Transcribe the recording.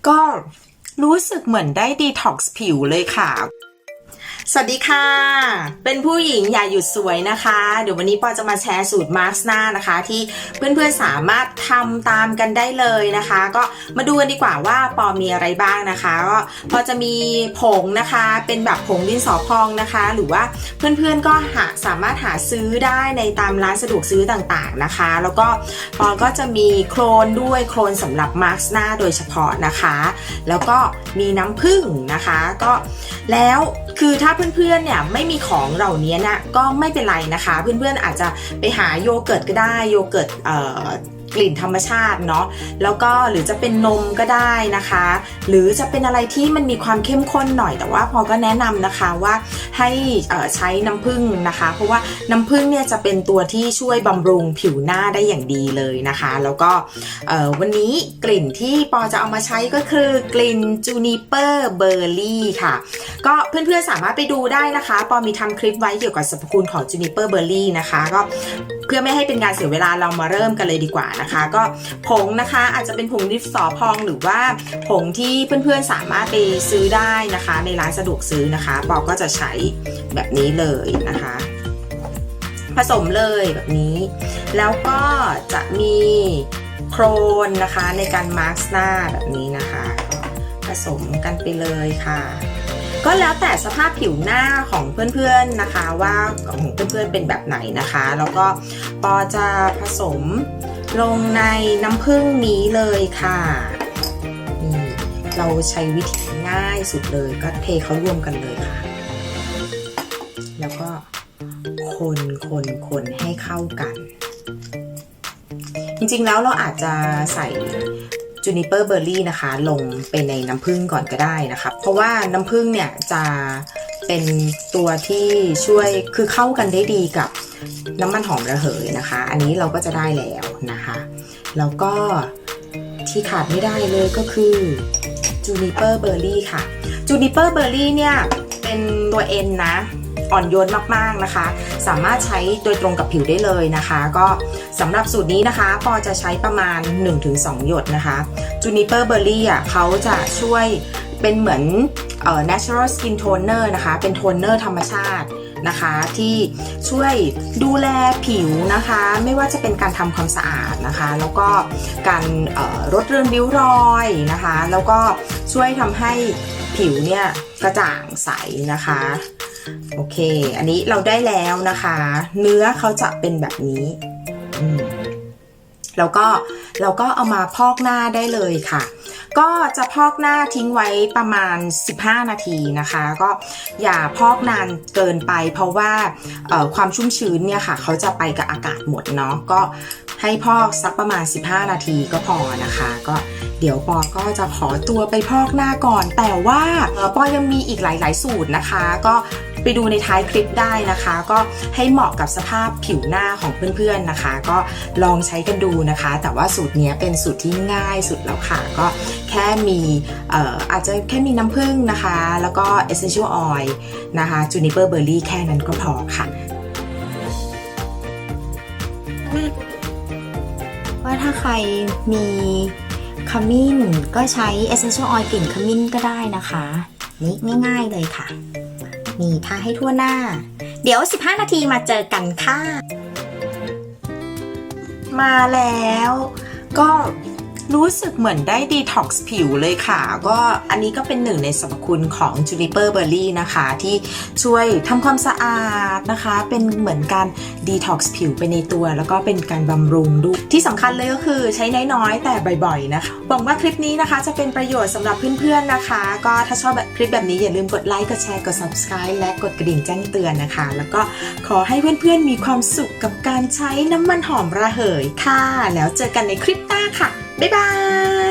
ก็รู้สึกเหมือนได้ดีท็อกซ์ผิวเลยค่ะสวัสดีค่ะเป็นผู้หญิงอย่าหยุดสวยนะคะเดี๋ยววันนี้ปอจะมาแชร์สูตรมาสก์หน้านะคะที่เพื่อนๆสามารถทำตามกันได้เลยนะคะก็มาดูกันดีกว่าว่าปอมีอะไรบ้างนะคะก็พอจะมีผงนะคะเป็นแบบผงดินสอพองนะคะหรือว่าเพื่อนๆก็สามารถหาซื้อได้ในตามร้านสะดวกซื้อต่างๆนะคะแล้วก็ปอก็จะมีโคลนด้วยโคลนสำหรับมาสก์หน้าโดยเฉพาะนะคะแล้วก็มีน้ำผึ้งนะคะก็แล้วคือถ้าเพื่อนๆเนี่ยไม่มีของเหล่านี้นะก็ไม่เป็นไรนะคะเพื่อนๆอาจจะไปหาโยเกิร์ตก็ได้โยเกิร์ตกลิ่นธรรมชาติเนาะแล้วก็หรือจะเป็นนมก็ได้นะคะหรือจะเป็นอะไรที่มันมีความเข้มข้นหน่อยแต่ว่าพอก็แนะนำนะคะว่าให้ใช้น้ำผึ้งนะคะเพราะว่าน้ำผึ้งเนี่ยจะเป็นตัวที่ช่วยบำรุงผิวหน้าได้อย่างดีเลยนะคะแล้วก็วันนี้กลิ่นที่ปอจะเอามาใช้ก็คือกลิ่นจูนิเปอร์เบอร์รี่ค่ะก็เพื่อนๆสามารถไปดูได้นะคะปอมีทำคลิปไว้เกี่ยวกับสรรพคุณของจูนิเปอร์เบอร์รี่นะคะก็เพื่อไม่ให้เป็นการเสียเวลาเรามาเริ่มกันเลยดีกว่านะคะก็ผงนะคะอาจจะเป็นผงดินสอพองหรือว่าผงที่เพื่อนๆสามารถไปซื้อได้นะคะในร้านสะดวกซื้อนะคะปอก็จะใช้แบบนี้เลยนะคะผสมเลยแบบนี้แล้วก็จะมีโคลนนะคะในการมาสก์หน้าแบบนี้นะคะผสมกันไปเลยค่ะก็แล้วแต่สภาพผิวหน้าของเพื่อนๆนะคะว่าของเพื่อนๆเป็นแบบไหนนะคะแล้วก็ปอจะผสมลงในน้ำผึ้งนี้เลยค่ะนี่เราใช้วิธีง่ายสุดเลยก็เทเขารวมกันเลยค่ะแล้วก็คนให้เข้ากันจริงๆแล้วเราอาจจะใส่จูนิเปอร์เบอร์รี่นะคะลงไปในน้ำผึ้งก่อนก็ได้นะคะเพราะว่าน้ำผึ้งเนี่ยจะเป็นตัวที่ช่วยคือเข้ากันได้ดีกับน้ำมันหอมระเหยนะคะอันนี้เราก็จะได้แล้วนะคะแล้วก็ที่ขาดไม่ได้เลยก็คือจูนิเปอร์เบอร์รี่ค่ะจูนิเปอร์เบอร์รี่เนี่ยเป็นตัวเอ็นนะอ่อนโยนมากๆนะคะสามารถใช้โดยตรงกับผิวได้เลยนะคะก็สำหรับสูตรนี้นะคะปอจะใช้ประมาณ 1-2 หยดนะคะจูนิเปอร์เบอร์รี่อ่ะเขาจะช่วยเป็นเหมือนnatural skin toner นะคะเป็นโทนเนอร์ธรรมชาตินะคะที่ช่วยดูแลผิวนะคะไม่ว่าจะเป็นการทำความสะอาดนะคะแล้วก็การลดเรือนริ้วรอยนะคะแล้วก็ช่วยทำให้ผิวเนี่ยกระจ่างใสนะคะโอเคอันนี้เราได้แล้วนะคะเนื้อเขาจะเป็นแบบนี้แล้วก็เราก็เอามาพอกหน้าได้เลยค่ะก็จะพอกหน้าทิ้งไว้ประมาณ15นาทีนะคะก็อย่าพอกนานเกินไปเพราะว่าความชุ่มชื้นเนี่ยค่ะเขาจะไปกับอากาศหมดเนาะก็ให้พอกสักประมาณ15นาทีก็พอนะคะก็เดี๋ยวปอก็จะขอตัวไปพอกหน้าก่อนแต่ว่าปอยังมีอีกหลายๆสูตรนะคะก็ไปดูในท้ายคลิปได้นะคะก็ให้เหมาะกับสภาพผิวหน้าของเพื่อนๆนะคะก็ลองใช้กันดูนะคะแต่ว่าสูตรนี้เป็นสูตรที่ง่ายสุดแล้วค่ะก็แค่มีอาจจะแค่มีน้ำผึ้งนะคะแล้วก็ essential oil นะคะ juniper berry แค่นั้นก็พอค่ะว่าถ้าใครมีขมิ้นก็ใช้ essential oil กลิ่นขมิ้นก็ได้นะคะนี่ง่ายๆเลยค่ะนี่ทาให้ทั่วหน้าเดี๋ยว15นาทีมาเจอกันค่ะมาแล้วก็รู้สึกเหมือนได้ดีท็อกซ์ผิวเลยค่ะก็อันนี้ก็เป็นหนึ่งในสรรพคุณของจูนิเปอร์เบอร์รี่นะคะที่ช่วยทำความสะอาดนะคะเป็นเหมือนการดีท็อกซ์ผิวไปในตัวแล้วก็เป็นการบำรุงด้วยที่สำคัญเลยก็คือใช้น้อยๆแต่บ่อยๆนะคะหวังว่าคลิปนี้นะคะจะเป็นประโยชน์สำหรับเพื่อนๆนะคะก็ถ้าชอบคลิปแบบนี้อย่าลืมกดไลค์กดแชร์กด subscribe และกดกระดิ่งแจ้งเตือนนะคะแล้วก็ขอให้เพื่อนๆมีความสุขกับการใช้น้ำมันหอมระเหยค่ะแล้วเจอกันในคลิปหน้าค่ะบ๊ายบาย